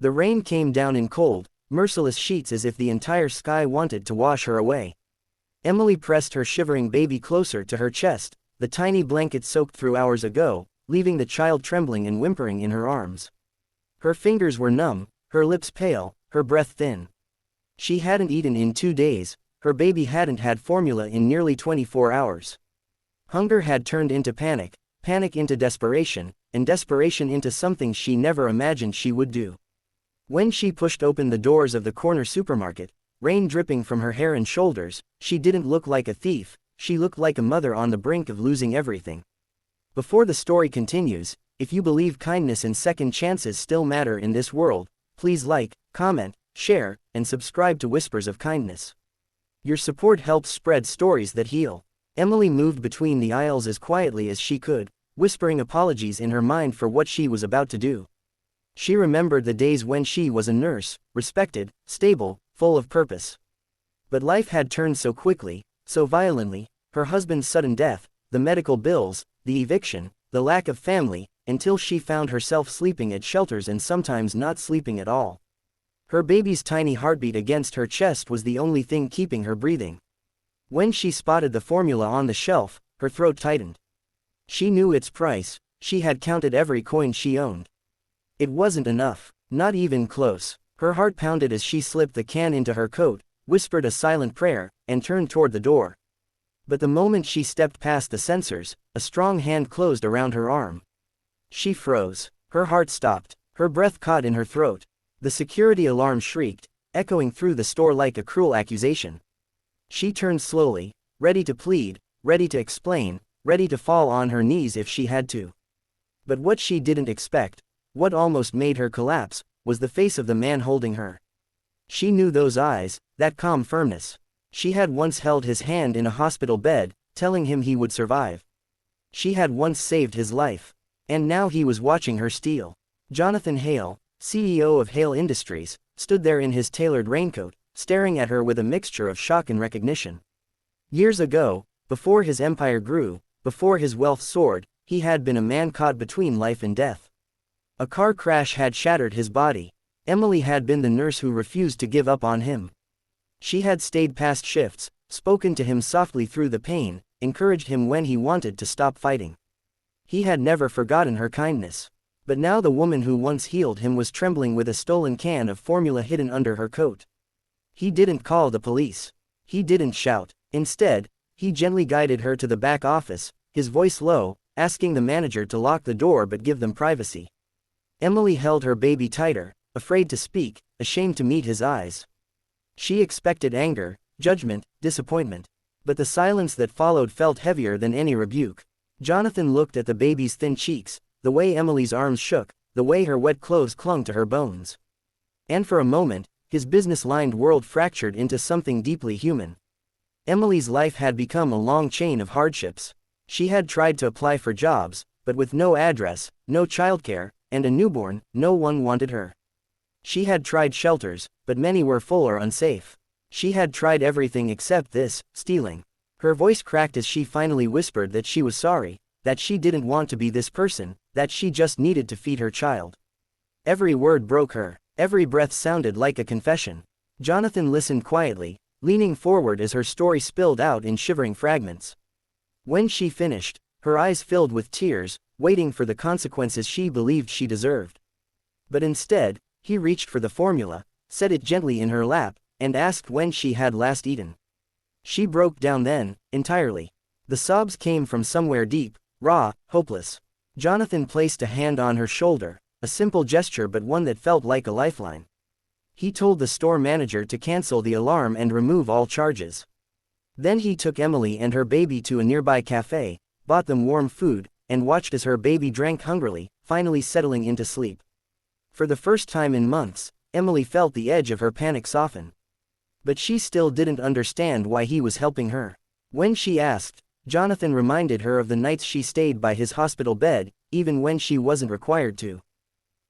The rain came down in cold, merciless sheets as if the entire sky wanted to wash her away. Emily pressed her shivering baby closer to her chest, the tiny blanket soaked through hours ago, leaving the child trembling and whimpering in her arms. Her fingers were numb, her lips pale, her breath thin. She hadn't eaten in 2 days, her baby hadn't had formula in nearly 24 hours. Hunger had turned into panic, panic into desperation, and desperation into something she never imagined she would do. When she pushed open the doors of the corner supermarket, rain dripping from her hair and shoulders, she didn't look like a thief, she looked like a mother on the brink of losing everything. Before the story continues, if you believe kindness and second chances still matter in this world, please like, comment, share, and subscribe to Whispers of Kindness. Your support helps spread stories that heal. Emily moved between the aisles as quietly as she could, whispering apologies in her mind for what she was about to do. She remembered the days when she was a nurse, respected, stable, full of purpose. But life had turned so quickly, so violently, her husband's sudden death, the medical bills, the eviction, the lack of family, until she found herself sleeping at shelters and sometimes not sleeping at all. Her baby's tiny heartbeat against her chest was the only thing keeping her breathing. When she spotted the formula on the shelf, her throat tightened. She knew its price, she had counted every coin she owned. It wasn't enough, not even close. Her heart pounded as she slipped the can into her coat, whispered a silent prayer, and turned toward the door. But the moment she stepped past the sensors, a strong hand closed around her arm. She froze. Her heart stopped. Her breath caught in her throat. The security alarm shrieked, echoing through the store like a cruel accusation. She turned slowly, ready to plead, ready to explain, ready to fall on her knees if she had to. But what she didn't expect, what almost made her collapse, was the face of the man holding her. She knew those eyes, that calm firmness. She had once held his hand in a hospital bed, telling him he would survive. She had once saved his life. And now he was watching her steal. Jonathan Hale, CEO of Hale Industries, stood there in his tailored raincoat, staring at her with a mixture of shock and recognition. Years ago, before his empire grew, before his wealth soared, he had been a man caught between life and death. A car crash had shattered his body. Emily had been the nurse who refused to give up on him. She had stayed past shifts, spoken to him softly through the pain, encouraged him when he wanted to stop fighting. He had never forgotten her kindness. But now the woman who once healed him was trembling with a stolen can of formula hidden under her coat. He didn't call the police. He didn't shout. Instead, he gently guided her to the back office, his voice low, asking the manager to lock the door but give them privacy. Emily held her baby tighter, afraid to speak, ashamed to meet his eyes. She expected anger, judgment, disappointment. But the silence that followed felt heavier than any rebuke. Jonathan looked at the baby's thin cheeks, the way Emily's arms shook, the way her wet clothes clung to her bones. And for a moment, his business-lined world fractured into something deeply human. Emily's life had become a long chain of hardships. She had tried to apply for jobs, but with no address, no childcare, and a newborn, no one wanted her. She had tried shelters, but many were full or unsafe. She had tried everything except this, stealing. Her voice cracked as she finally whispered that she was sorry, that she didn't want to be this person, that she just needed to feed her child. Every word broke her, every breath sounded like a confession. Jonathan listened quietly, leaning forward as her story spilled out in shivering fragments. When she finished, her eyes filled with tears, waiting for the consequences she believed she deserved. But instead, he reached for the formula, set it gently in her lap, and asked when she had last eaten. She broke down then, entirely. The sobs came from somewhere deep, raw, hopeless. Jonathan placed a hand on her shoulder, a simple gesture but one that felt like a lifeline. He told the store manager to cancel the alarm and remove all charges. Then he took Emily and her baby to a nearby cafe, bought them warm food, and watched as her baby drank hungrily, finally settling into sleep. For the first time in months, Emily felt the edge of her panic soften. But she still didn't understand why he was helping her. When she asked, Jonathan reminded her of the nights she stayed by his hospital bed, even when she wasn't required to.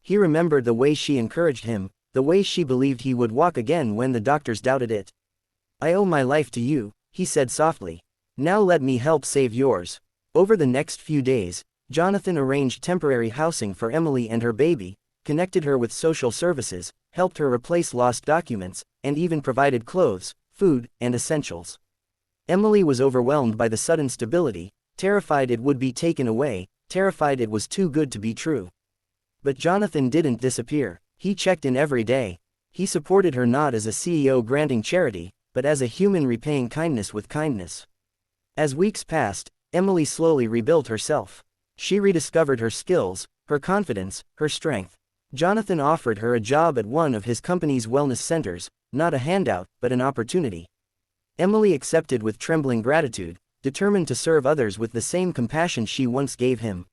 He remembered the way she encouraged him, the way she believed he would walk again when the doctors doubted it. "I owe my life to you," he said softly. "Now let me help save yours." Over the next few days, Jonathan arranged temporary housing for Emily and her baby, connected her with social services, helped her replace lost documents, and even provided clothes, food, and essentials. Emily was overwhelmed by the sudden stability, terrified it would be taken away, terrified it was too good to be true. But Jonathan didn't disappear. He checked in every day. He supported her not as a CEO granting charity, but as a human repaying kindness with kindness. As weeks passed, Emily slowly rebuilt herself. She rediscovered her skills, her confidence, her strength. Jonathan offered her a job at one of his company's wellness centers, not a handout, but an opportunity. Emily accepted with trembling gratitude, determined to serve others with the same compassion she once gave him.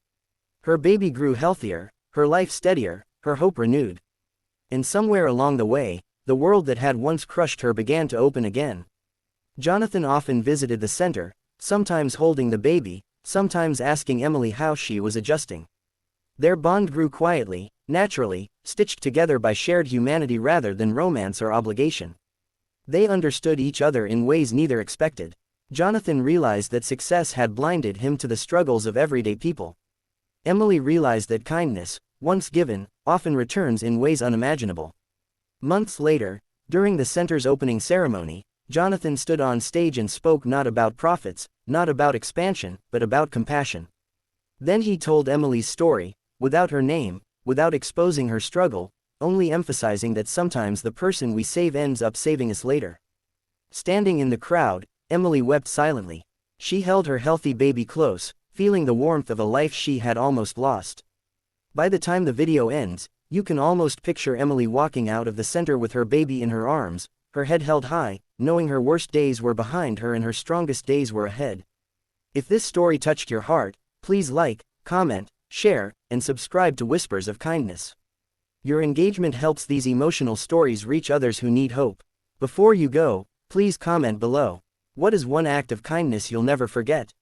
Her baby grew healthier, her life steadier, her hope renewed. And somewhere along the way, the world that had once crushed her began to open again. Jonathan often visited the center, sometimes holding the baby, sometimes asking Emily how she was adjusting. Their bond grew quietly, naturally, stitched together by shared humanity rather than romance or obligation. They understood each other in ways neither expected. Jonathan realized that success had blinded him to the struggles of everyday people. Emily realized that kindness, once given, often returns in ways unimaginable. Months later, during the center's opening ceremony, Jonathan stood on stage and spoke not about profits, not about expansion, but about compassion. Then he told Emily's story, without her name, without exposing her struggle, only emphasizing that sometimes the person we save ends up saving us later. Standing in the crowd, Emily wept silently. She held her healthy baby close, feeling the warmth of a life she had almost lost. By the time the video ends, you can almost picture Emily walking out of the center with her baby in her arms, her head held high, knowing her worst days were behind her and her strongest days were ahead. If this story touched your heart, please like, comment, share, and subscribe to Whispers of Kindness. Your engagement helps these emotional stories reach others who need hope. Before you go, please comment below. What is one act of kindness you'll never forget?